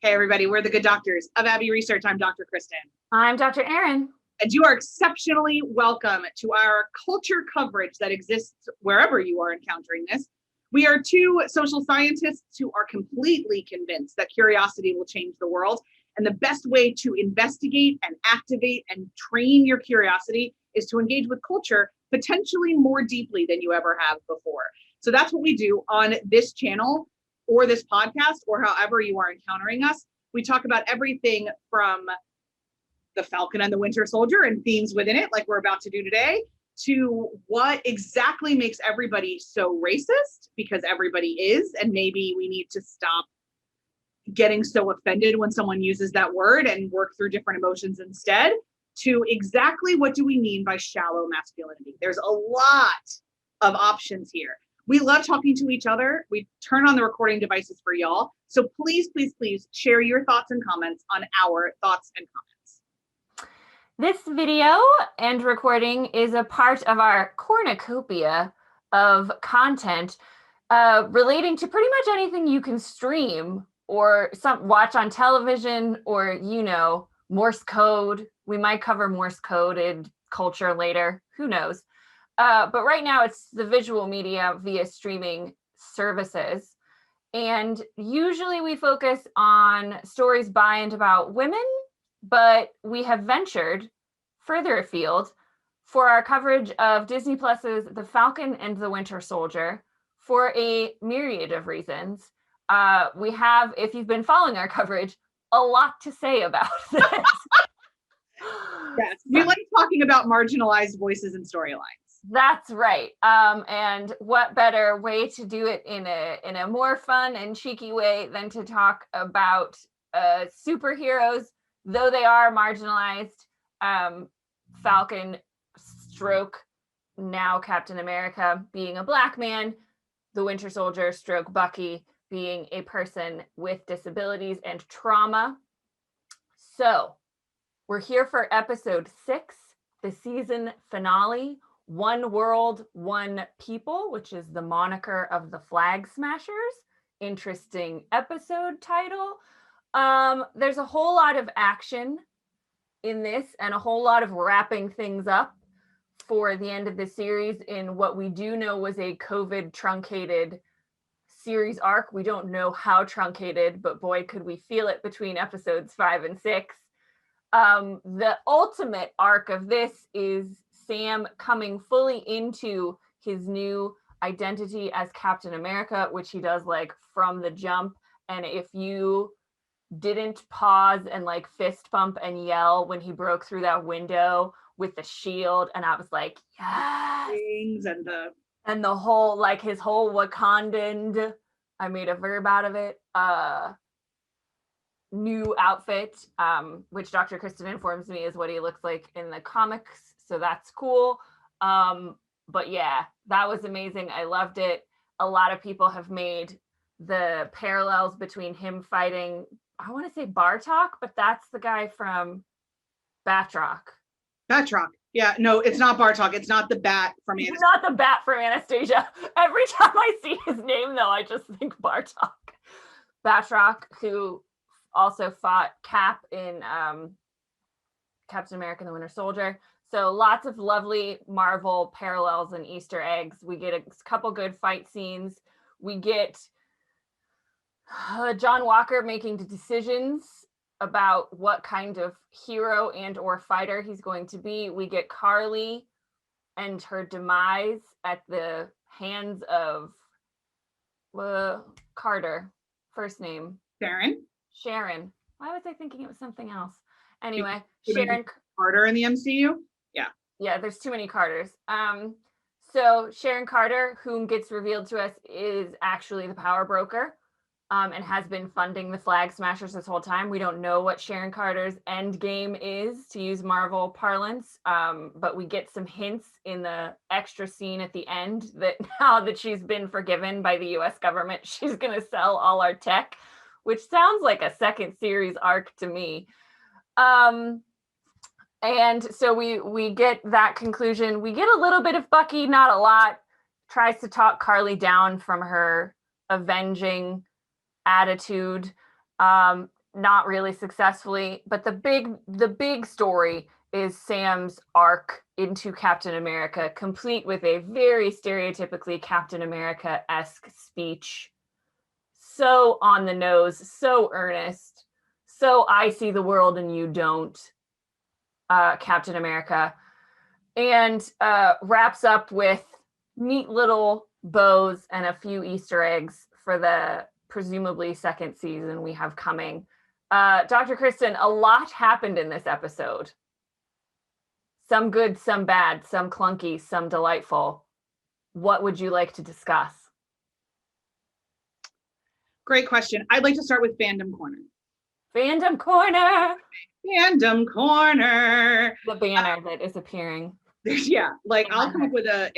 Hey, everybody, we're the Good Doctors of Abby Research. I'm Dr. Kristen. I'm Dr. Erin. And you are exceptionally welcome to our culture coverage that exists wherever you are encountering this. We are two social scientists who are completely convinced that curiosity will change the world. And the best way to investigate and activate and train your curiosity is to engage with culture potentially more deeply than you ever have before. So that's what we do on this channel or this podcast, or however you are encountering us. We talk about everything from the Falcon and the Winter Soldier and themes within it, like we're about to do today, to what exactly makes everybody so racist, because everybody is, and maybe we need to stop getting so offended when someone uses that word and work through different emotions instead, to exactly what do we mean by shallow masculinity. There's a lot of options here. We love talking to each other. We turn on the recording devices for y'all. So please, please, please share your thoughts and comments on our thoughts and comments. This video and recording is a part of our cornucopia of content relating to pretty much anything you can stream or watch on television, or, Morse code. We might cover Morse code and culture later. Who knows? But right now it's the visual media via streaming services. And usually we focus on stories by and about women, but we have ventured further afield for our coverage of Disney Plus's The Falcon and the Winter Soldier for a myriad of reasons. We have, if you've been following our coverage, a lot to say about this. Yes, we like talking about marginalized voices and storylines. That's right. And what better way to do it in a more fun and cheeky way than to talk about superheroes, though they are marginalized. Falcon stroke now Captain America being a Black man, the Winter Soldier stroke Bucky being a person with disabilities and trauma. So we're here for episode 6, the season finale, One World, One People, which is the moniker of the Flag Smashers. Interesting episode title. There's a whole lot of action in this and a whole lot of wrapping things up for the end of the series in what we do know was a COVID truncated series arc. We don't know how truncated, but boy, could we feel it between episodes 5 and 6. The ultimate arc of this is Sam coming fully into his new identity as Captain America, which he does like from the jump. And if you didn't pause and like fist bump and yell when he broke through that window with the shield, and I was like, yes. Wings and the whole, like his whole Wakandan, I made a verb out of it, new outfit, which Dr. Kristen informs me is what he looks like in the comics. So that's cool. But yeah, that was amazing. I loved it. A lot of people have made the parallels between him fighting, I want to say Bartok, but that's the guy from Batroc. Yeah, no, it's not Bartok. It's not the bat from Anastasia. It's not the bat from Anastasia. Every time I see his name, though, I just think Bartok. Batroc, who also fought Cap in Captain America and the Winter Soldier. So lots of lovely Marvel parallels and Easter eggs. We get a couple good fight scenes. We get John Walker making decisions about what kind of hero and or fighter he's going to be. We get Carly and her demise at the hands of Carter, first name. Sharon. Why was I thinking it was something else? Anyway, Sharon Carter in the MCU? Yeah, there's too many Carters. So Sharon Carter, whom gets revealed to us, is actually the power broker. And has been funding the Flag Smashers this whole time. We don't know what Sharon Carter's end game is, to use Marvel parlance, but we get some hints in the extra scene at the end that now that she's been forgiven by the US government, she's going to sell all our tech, which sounds like a second series arc to me. And so we get that conclusion. We get a little bit of Bucky, not a lot, tries to talk Carly down from her avenging attitude. not really successfully. But the big story is Sam's arc into Captain America, complete with a very stereotypically Captain America-esque speech. So on the nose, so earnest, so I see the world and you don't, Captain America. And wraps up with neat little bows and a few Easter eggs for the presumably second season we have coming. Dr. Kristen, a lot happened in this episode. Some good, some bad, some clunky, some delightful. What would you like to discuss? Great question. I'd like to start with Fandom Corner. Fandom Corner! Fandom Corner! The banner that is appearing. Yeah, like I'll come up with a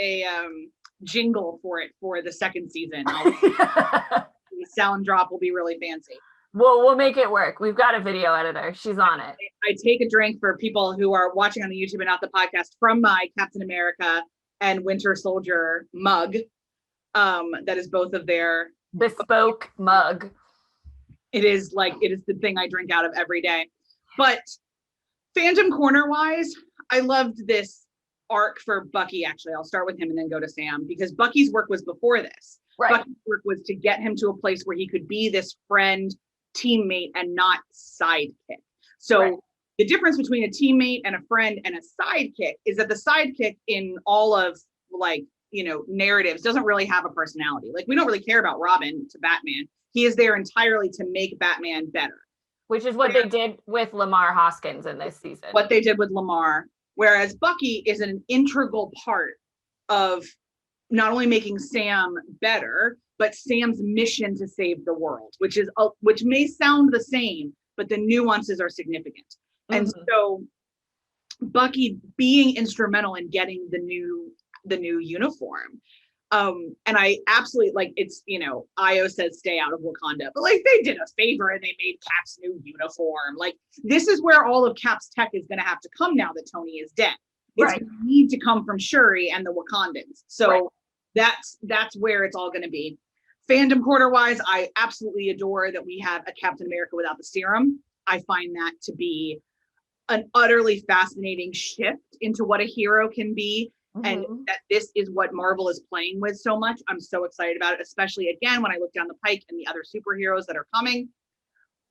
jingle for it for the second season. The sound drop will be really fancy. We'll make it work. We've got a video editor. She's on it. I take a drink for people who are watching on the YouTube and not the podcast from my Captain America and Winter Soldier mug. That is both of their bespoke mug. It is the thing I drink out of every day. But Fandom Corner wise, I loved this arc for Bucky. Actually, I'll start with him and then go to Sam, because Bucky's work was before this. Right. Bucky's work was to get him to a place where he could be this friend, teammate, and not sidekick. So right. The difference between a teammate and a friend and a sidekick is that the sidekick in all of narratives doesn't really have a personality. Like, we don't really care about Robin to Batman. He is there entirely to make Batman better. Which is what they did with Lamar Hoskins in this season. What they did with Lamar. Whereas Bucky is an integral part of not only making Sam better, but Sam's mission to save the world, which may sound the same, but the nuances are significant. Mm-hmm. And so Bucky being instrumental in getting the new uniform. And I absolutely it's, Io says stay out of Wakanda, but they did a favor and they made Cap's new uniform. This is where all of Cap's tech is going to have to come now that Tony is dead. It's right. going to need to come from Shuri and the Wakandans. So right. that's where it's all going to be. Fandom quarter wise, I absolutely adore that we have a Captain America without the serum. I find that to be an utterly fascinating shift into what a hero can be. Mm-hmm. And that this is what Marvel is playing with so much. I'm so excited about it, especially again when I look down the pike and the other superheroes that are coming.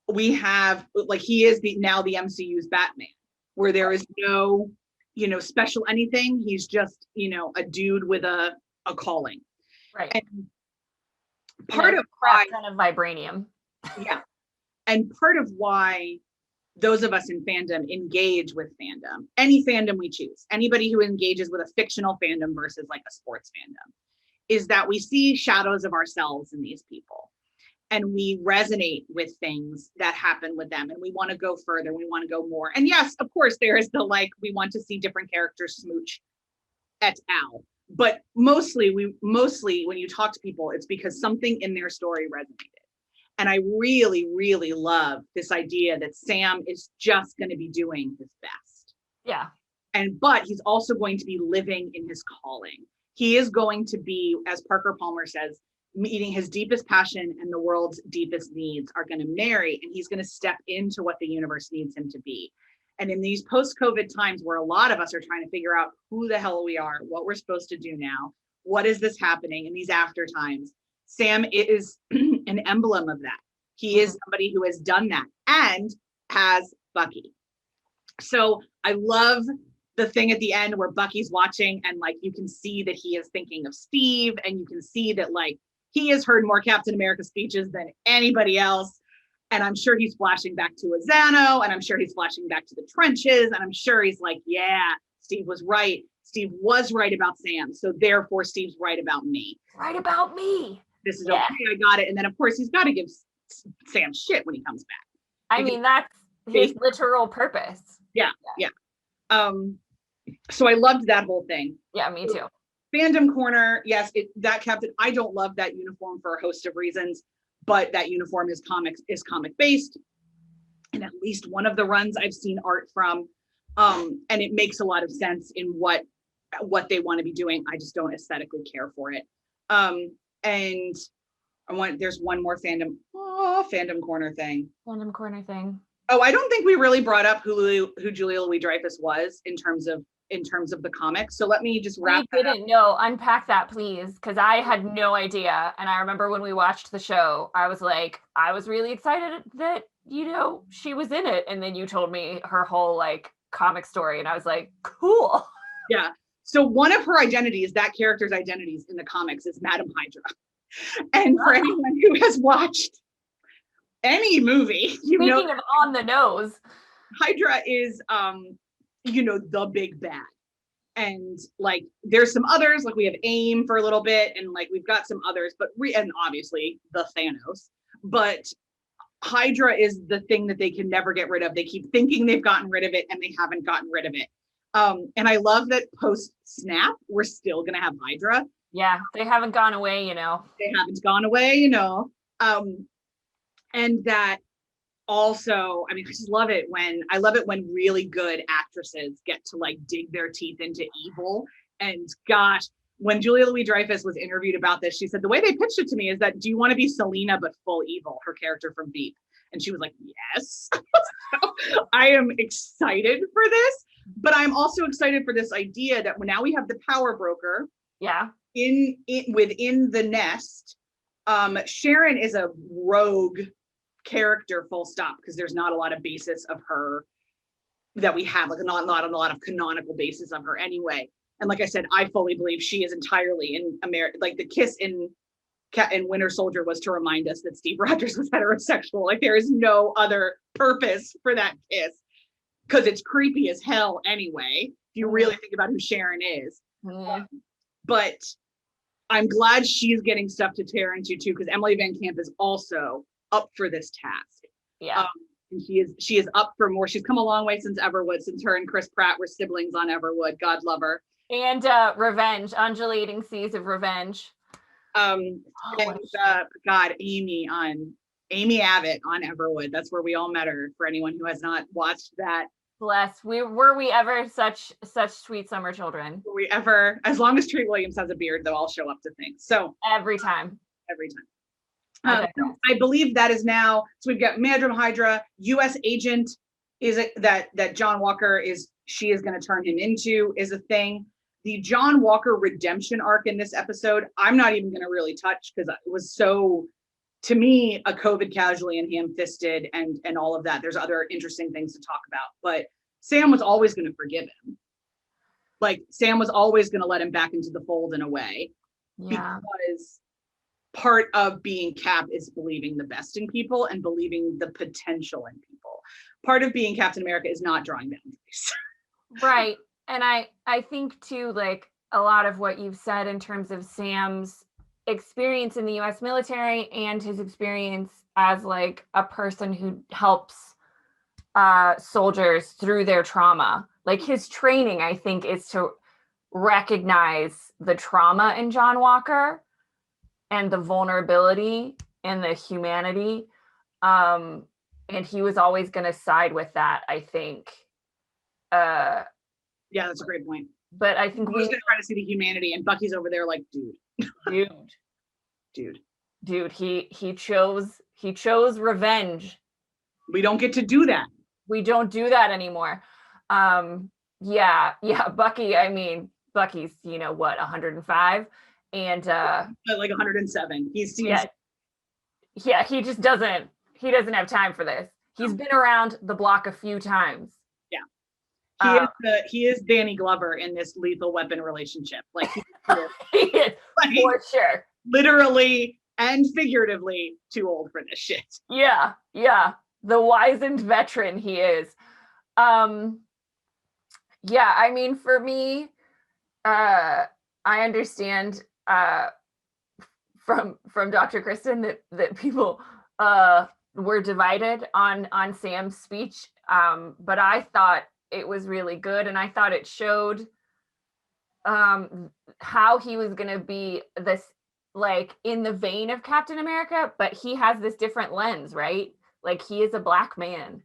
We have he is now the MCU's Batman, where there is no special anything. He's just a dude with a calling. Right. And part of why of vibranium. Yeah. And part of why those of us in fandom engage with fandom, any fandom we choose, anybody who engages with a fictional fandom versus a sports fandom, is that we see shadows of ourselves in these people and we resonate with things that happen with them and we want to go further, we want to go more. And yes, of course, there is we want to see different characters smooch et al. But mostly when you talk to people, it's because something in their story resonated. And I really, really love this idea that Sam is just going to be doing his best. Yeah. But he's also going to be living in his calling. He is going to be, as Parker Palmer says, meeting his deepest passion and the world's deepest needs are going to marry, and he's going to step into what the universe needs him to be. And in these post-COVID times where a lot of us are trying to figure out who the hell we are, what we're supposed to do now, what is this happening in these after times, Sam is an emblem of that. He is somebody who has done that and has Bucky. So I love the thing at the end where Bucky's watching and you can see that he is thinking of Steve, and you can see that he has heard more Captain America speeches than anybody else. And I'm sure he's flashing back to Azano, and I'm sure he's flashing back to the trenches, and I'm sure he's yeah, Steve was right. Steve was right about Sam. So therefore Steve's right about me. Right about me. This is okay, I got it. And then of course he's got to give Sam shit when he comes back. I mean, that's his literal purpose. Yeah. So I loved that whole thing. Yeah, me too. Fandom corner, yes, that Captain, I don't love that uniform for a host of reasons, but that uniform is comic based. And at least one of the runs I've seen art from, and it makes a lot of sense in what they want to be doing. I just don't aesthetically care for it. And There's one more fandom corner thing. Random corner thing. Oh, I don't think we really brought up who Julia Louis-Dreyfus was in terms of the comics. So let me just wrap We didn't know. Unpack that, please, because I had no idea. And I remember when we watched the show, I was like, I was really excited that, you know, she was in it. And then you told me her whole like comic story, and I was like, cool. Yeah. So one of her identities, that character's identities in the comics, is Madame Hydra. And for anyone who has watched any movie, Speaking of on the nose, Hydra is the big bad. And like there's some others, like we have AIM for a little bit, and like we've got some others, but and obviously the Thanos. But Hydra is the thing that they can never get rid of. They keep thinking they've gotten rid of it, and they haven't gotten rid of it. And I love that post Snap, we're still gonna have Hydra. Yeah, they haven't gone away, They haven't gone away, and that also, I mean, I just love it when really good actresses get to like dig their teeth into evil. And gosh, when Julia Louis-Dreyfus was interviewed about this, she said, the way they pitched it to me is that, do you want to be Selena but full evil, her character from Veep? And she was like, yes. So I am excited for this, but I'm also excited for this idea that now we have the power broker. Yeah. Within the nest. Sharon is a rogue character, full stop, because there's not a lot of basis of her that we have, like not a lot of canonical basis of her anyway. And like I said, I fully believe she is entirely in America. Like the kiss in Winter Soldier was to remind us that Steve Rogers was heterosexual. Like there is no other purpose for that kiss, because it's creepy as hell anyway, if you really think about who Sharon is. But I'm glad she's getting stuff to tear into too, because Emily Van Camp is also up for this task. Yeah. And she is up for more. She's come a long way since Everwood, since her and Chris Pratt were siblings on Everwood. God love her. And revenge, undulating seas of revenge. God, Amy Abbott on Everwood. That's where we all met her. For anyone who has not watched that. Bless. Were we ever such sweet summer children? Were we ever? As long as Treat Williams has a beard, they'll all show up to things. So every time. I believe that is now. So we've got Madame Hydra, U.S. agent is it that John Walker is going to turn him into is a thing. The John Walker redemption arc in this episode, I'm not even going to really touch, because it was so, to me, a COVID casualty and ham-fisted and all of that. There's other interesting things to talk about, but Sam was always going to forgive him. Like Sam was always going to let him back into the fold in a way, because part of being Cap is believing the best in people and believing the potential in people. Part of being Captain America is not drawing boundaries. Right. And I think too, like a lot of what you've said in terms of Sam's experience in the US military and his experience as like a person who helps soldiers through their trauma. Like his training, I think, is to recognize the trauma in John Walker and the vulnerability and the humanity. And he was always going to side with that, I think. Yeah, that's a great point. But I think we're going to try to see the humanity, and Bucky's over there like, dude. He chose revenge. We don't get to do that. We don't do that anymore. Yeah. Bucky. I mean, Bucky's 105, and like 107. He just doesn't. He doesn't have time for this. He's been around the block a few times. He is Danny Glover in this Lethal Weapon relationship. Like he is, for sure. Literally and figuratively too old for this shit. Yeah. The wizened veteran he is. I mean, for me, I understand from Dr. Kristen that people were divided on Sam's speech, but I thought it was really good, and I thought it showed how he was going to be this, like, in the vein of Captain America, but he has this different lens, right? Like, he is a Black man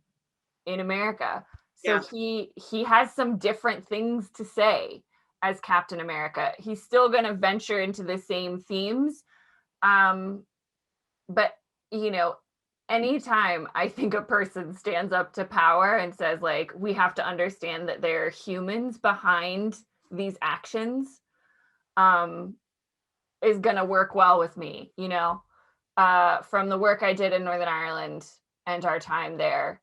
in America, so he has some different things to say as Captain America. He's still going to venture into the same themes, but you know, anytime I think a person stands up to power and says like, we have to understand that there are humans behind these actions, is going to work well with me, you know, from the work I did in Northern Ireland and our time there.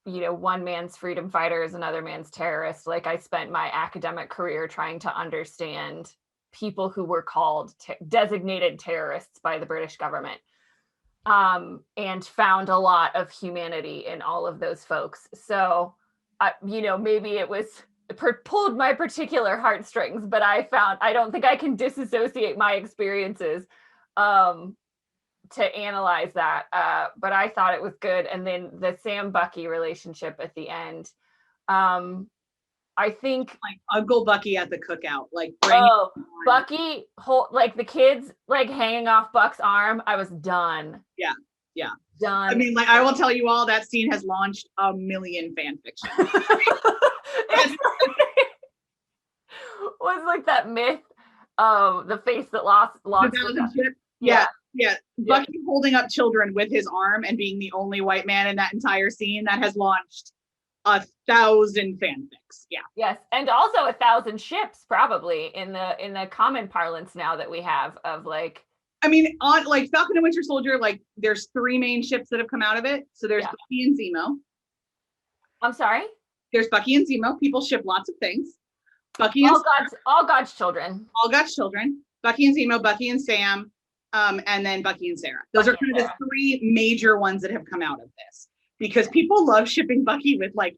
You know, one man's freedom fighter is another man's terrorist. Like, I spent my academic career trying to understand people who were called designated terrorists by the British government, and found a lot of humanity in all of those folks. So, you know, maybe it was pulled my particular heartstrings, but I don't think I can disassociate my experiences to analyze that. But I thought it was good. And then the Sam Bucky relationship at the end. I think like Uncle Bucky at the cookout, like Bucky, like the kids like hanging off Buck's arm. I was done. Yeah. Done. I mean, like, I will tell you all, that scene has launched a million fan fiction. Was like that myth of the face that lost the ship. Yeah. Bucky holding up children with his arm and being the only white man in that entire scene, that has launched 1,000 fanfics. Yeah. Yes, and also 1,000 ships probably in the common parlance now that we have of like. I mean, on like Falcon and Winter Soldier, like there's 3 main ships that have come out of it. So there's Bucky and Zemo. I'm sorry? There's Bucky and Zemo. People ship lots of things. Bucky and all God's children. All God's children. Bucky and Zemo, Bucky and Sam, and then Bucky and Sarah. Those are kind of the 3 major ones that have come out of this. Because people love shipping Bucky with like,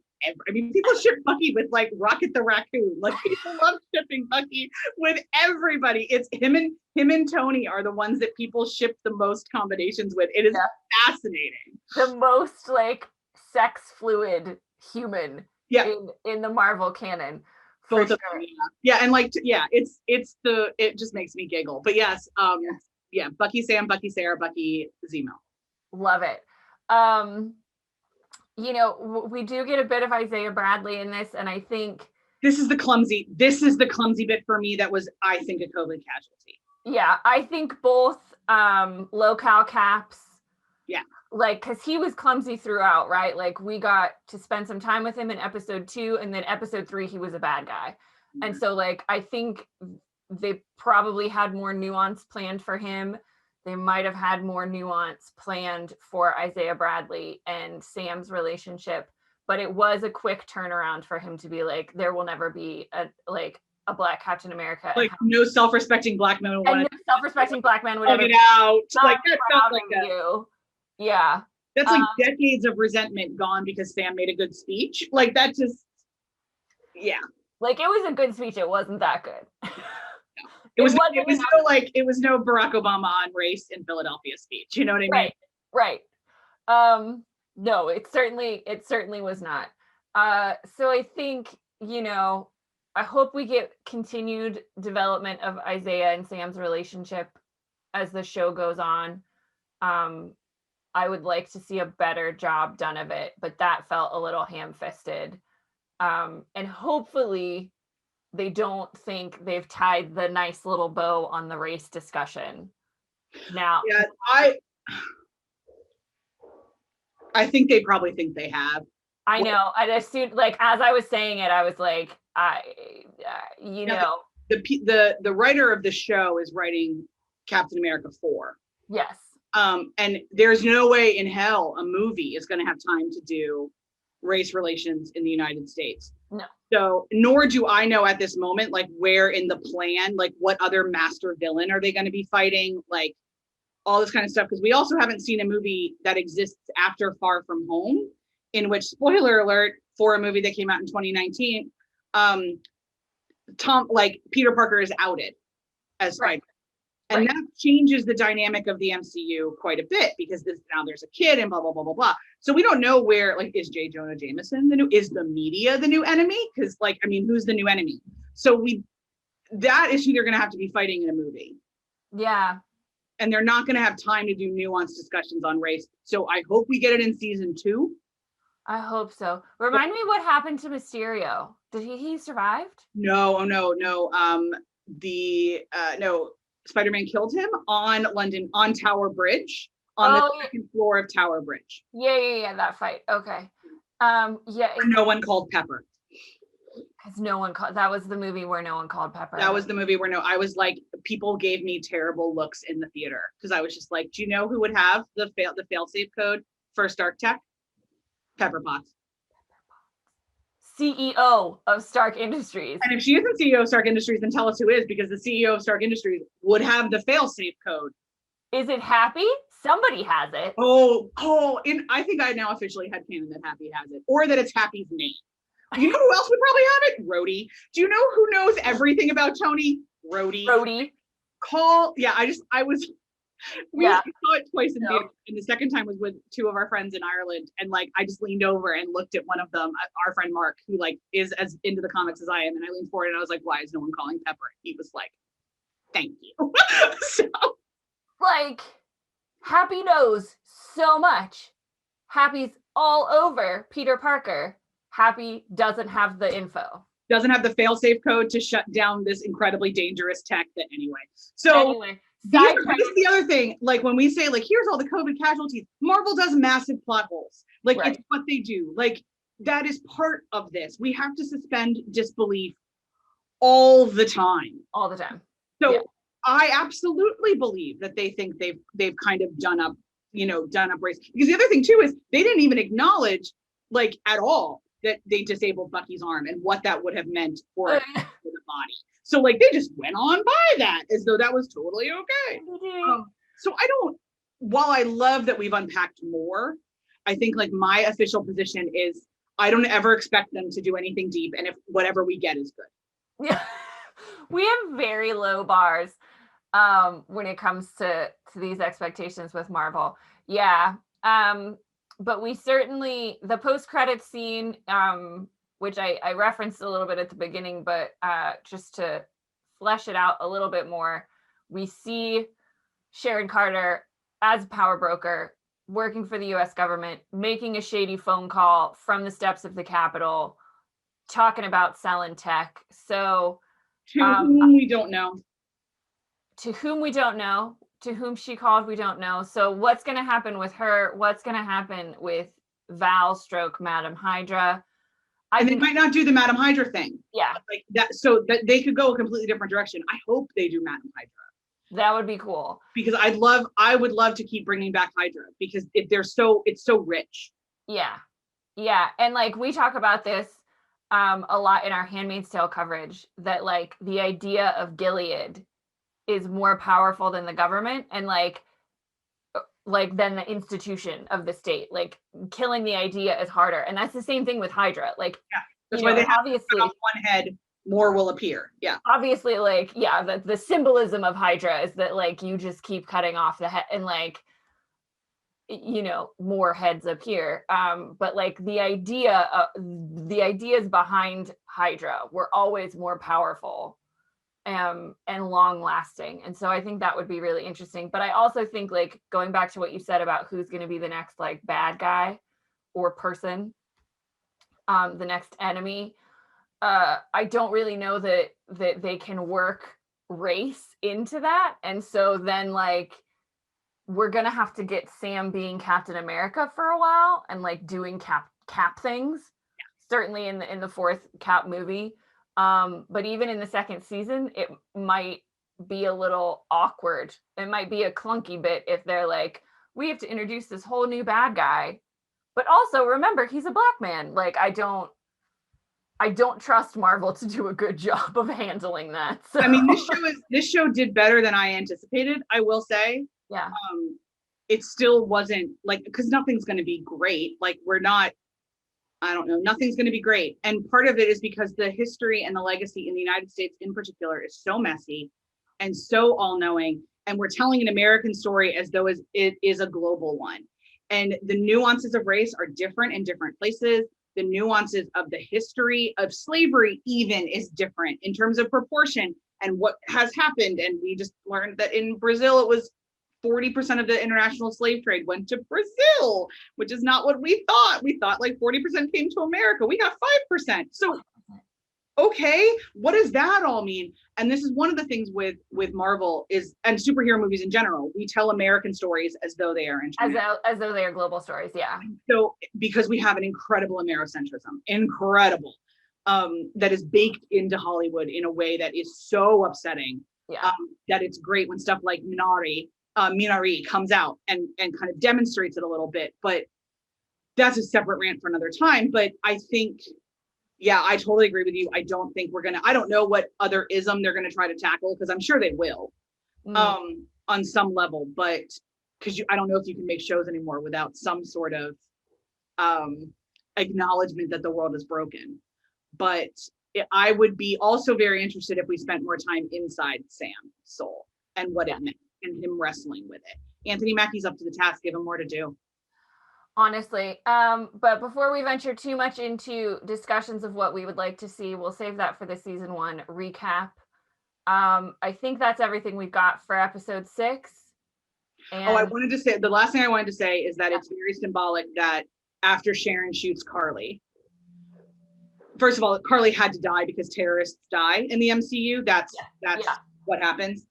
people ship Bucky with like Rocket the Raccoon. Like, people love shipping Bucky with everybody. It's him and Tony are the ones that people ship the most combinations with. It is fascinating. The most like sex fluid human in the Marvel canon. Both of them, yeah, and like it just makes me giggle. But yes, Bucky Sam, Bucky Sarah, Bucky Zemo. Love it. You know, we do get a bit of Isaiah Bradley in this, and I think this is the clumsy bit for me that was, I think, a COVID casualty. Yeah, I think both locale caps. Yeah. Like, because he was clumsy throughout, right? Like, we got to spend some time with him in episode 2, and then episode 3, he was a bad guy. Mm-hmm. And so, like, I think they probably had more nuance planned for him. They might have had more nuance planned for Isaiah Bradley and Sam's relationship, but it was a quick turnaround for him to be like, there will never be a Black Captain America. Like, no self-respecting Black man would no self-respecting Black man would ever get out. Like, that's not like you. Yeah. That's like decades of resentment gone because Sam made a good speech. Like, that just, yeah. Like, it was a good speech. It wasn't that good. It was no Barack Obama on race in Philadelphia speech. You know what I mean? Right. No, it certainly was not. So I think, you know, I hope we get continued development of Isaiah and Sam's relationship as the show goes on. I would like to see a better job done of it, but that felt a little ham-fisted. And hopefully they don't think they've tied the nice little bow on the race discussion. Now, yeah, I think they probably think they have. I know. I assumed, like, as I was saying it, I was like, the writer of the show is writing Captain America 4. Yes. And there's no way in hell a movie is going to have time to do race relations in the United States. No. So, nor do I know at this moment, like, where in the plan, like, what other master villain are they going to be fighting? Like, all this kind of stuff. Because we also haven't seen a movie that exists after Far From Home, in which, spoiler alert, for a movie that came out in 2019, Peter Parker is outed as Spider-Man. And that changes the dynamic of the MCU quite a bit, because now there's a kid and blah, blah, blah, blah, blah. So we don't know where, like, is J. Jonah Jameson is the media the new enemy? Because, like, I mean, who's the new enemy? So that is who they're going to have to be fighting in a movie. Yeah. And they're not going to have time to do nuanced discussions on race. So I hope we get it in season 2. I hope so. Remind me what happened to Mysterio. Did he survived? No. Spider-Man killed him on Tower Bridge. on the Oh, yeah. second floor of Tower Bridge. Yeah, that fight. Okay. Yeah, Where no one called Pepper. because no one called. That was the movie where no one called Pepper. That was the movie where I was like, people gave me terrible looks in the theater because I was just like, do you know who would have the fail-safe code for Stark Tech? Pepper Potts. CEO of Stark Industries. And if she isn't CEO of Stark Industries, then tell us who is, because the CEO of Stark Industries would have the fail-safe code. Is it Happy? Somebody has it. And I think I now officially had canon that Happy has it, or that it's Happy's name. You know who else would probably have it? Rhodey. Do you know who knows everything about Tony? Rhodey. We saw it twice in theater, and the second time was with two of our friends in Ireland, and like I just leaned over and looked at one of them, our friend Mark, who like is as into the comics as I am, and I leaned forward and I was like, why is no one calling Pepper? He was like, thank you. So like, Happy knows so much. Happy's all over Peter Parker. Happy doesn't have the info. Doesn't have the fail-safe code to shut down this incredibly dangerous tech that anyway. This is the other thing, like when we say like, here's all the COVID casualties, Marvel does massive plot holes. Like It's what they do. Like that is part of this. We have to suspend disbelief all the time. So I absolutely believe that they think they've kind of done up race. Because the other thing too is they didn't even acknowledge like at all that they disabled Bucky's arm and what that would have meant for the body. So like they just went on by that as though that was totally okay. So while I love that we've unpacked more, I think like my official position is I don't ever expect them to do anything deep, and if whatever we get is good. Yeah. We have very low bars when it comes to these expectations with Marvel. Yeah. But we certainly, the post-credits scene, which I referenced a little bit at the beginning, but just to flesh it out a little bit more, we see Sharon Carter as a power broker working for the US government, making a shady phone call from the steps of the Capitol, talking about selling tech. So to whom we don't know. To whom she called, we don't know. So what's going to happen with her? What's going to happen with Val / Madam Hydra? They might not do the Madam Hydra thing. Yeah. Like that, so that they could go a completely different direction. I hope they do Madam Hydra. That would be cool. Because I would love to keep bringing back Hydra because it's so rich. Yeah. Yeah. And like we talk about this a lot in our Handmaid's Tale coverage, that like the idea of Gilead is more powerful than the government, and like than the institution of the state. Like killing the idea is harder, and that's the same thing with Hydra. Like that's why they obviously have off one head, more will appear. Yeah, obviously, like the symbolism of Hydra is that like you just keep cutting off the head and like more heads appear. But like the ideas behind Hydra were always more powerful and long lasting. And so I think that would be really interesting. But I also think, like, going back to what you said about who's going to be the next like bad guy or person, the next enemy, I don't really know that they can work race into that. And so then like we're gonna have to get Sam being Captain America for a while and like doing cap things. Certainly in the fourth Cap movie. But even in the second season, it might be a little awkward. It might be a clunky bit if they're like, we have to introduce this whole new bad guy. But also remember, he's a black man. Like I don't trust Marvel to do a good job of handling that. So. I mean, this show did better than I anticipated, I will say. Yeah. It still wasn't like, because nothing's going to be great. Like nothing's going to be great. And part of it is because the history and the legacy in the United States in particular is so messy and so all-knowing. And we're telling an American story as though it is a global one. And the nuances of race are different in different places. The nuances of the history of slavery even is different in terms of proportion and what has happened. And we just learned that in Brazil, it was 40% of the international slave trade went to Brazil, which is not what we thought. We thought like 40% came to America. We got 5%. So okay, what does that all mean? And this is one of the things with Marvel is, and superhero movies in general, we tell American stories as though they are international. As though they are global stories. Yeah. So because we have an incredible Americentrism, incredible, that is baked into Hollywood in a way that is so upsetting. Yeah. That it's great when stuff like Minari comes out and kind of demonstrates it a little bit, but that's a separate rant for another time. But I think, yeah, I totally agree with you. I don't think I don't know what other ism they're gonna try to tackle, because I'm sure they will, on some level, but because I don't know if you can make shows anymore without some sort of acknowledgement that the world is broken. But I would be also very interested if we spent more time inside Sam's soul and what it meant and him wrestling with it. Anthony Mackie's up to the task. Give him more to do. Honestly. But before we venture too much into discussions of what we would like to see, we'll save that for the season 1 recap. I think that's everything we've got for episode 6. And I wanted to say, the last thing I wanted to say is that it's very symbolic that after Sharon shoots Carly, first of all, Carly had to die because terrorists die in the MCU. That's what happens.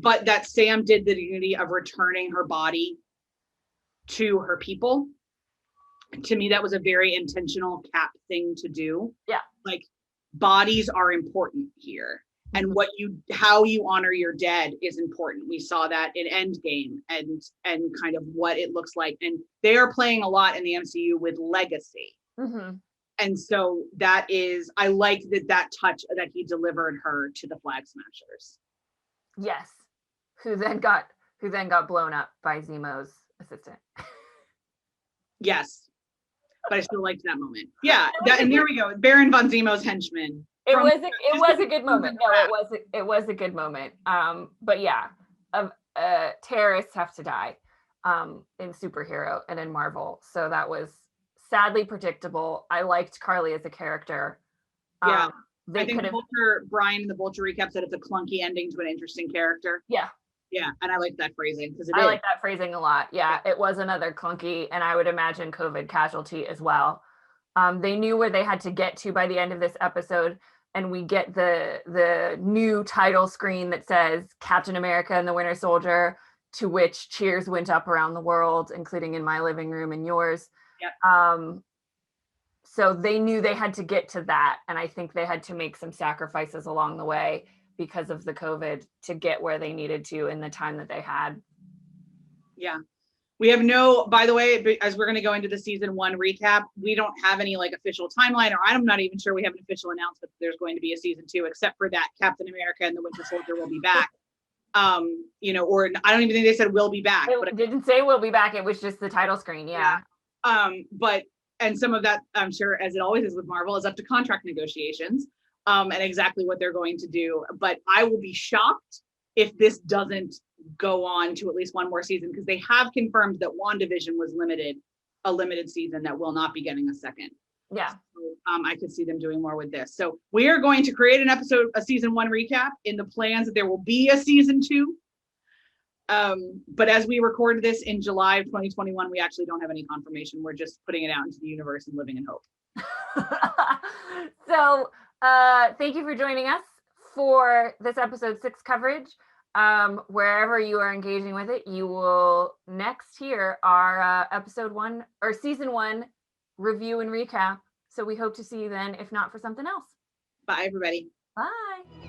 But that Sam did the dignity of returning her body to her people. To me, that was a very intentional Cap thing to do. Yeah. Like, bodies are important here. And how you honor your dead is important. We saw that in Endgame and kind of what it looks like. And they are playing a lot in the MCU with legacy. Mm-hmm. And so that is, I like that touch that he delivered her to the Flag Smashers. Yes. Who then got blown up by Zemo's assistant. Yes. But I still liked that moment. Yeah. And there we go. Baron von Zemo's henchman. It was a good moment. No, it was a good moment. But yeah, terrorists have to die in superhero and in Marvel. So that was sadly predictable. I liked Carly as a character. Yeah. I think Brian in the Vulture recap said it's a clunky ending to an interesting character. Yeah. Yeah. And I like that phrasing because I like that phrasing a lot. Yeah. It was another clunky, and I would imagine COVID casualty as well. They knew where they had to get to by the end of this episode. And we get the new title screen that says Captain America and the Winter Soldier, to which cheers went up around the world, including in my living room and yours. Yep. So they knew they had to get to that. And I think they had to make some sacrifices along the way because of the COVID to get where they needed to in the time that they had. Yeah. We have by the way, as we're going to go into the season 1 recap, we don't have any like official timeline, or I'm not even sure we have an official announcement that there's going to be a season 2, except for that Captain America and the Winter Soldier will be back. Or I don't even think they said we'll be back. It didn't say we'll be back. It was just the title screen. Yeah. And some of that, I'm sure, as it always is with Marvel, is up to contract negotiations and exactly what they're going to do. But I will be shocked if this doesn't go on to at least one more season, because they have confirmed that WandaVision was a limited season that will not be getting a second. Yeah. So, I could see them doing more with this. So we are going to create a season 1 recap in the plans that there will be a season 2. But as we recorded this in July of 2021, we actually don't have any confirmation. We're just putting it out into the universe and living in hope. So thank you for joining us for this episode 6 coverage. Wherever you are engaging with it, you will next hear our episode 1 or season 1 review and recap. So we hope to see you then, if not for something else. Bye, everybody. Bye.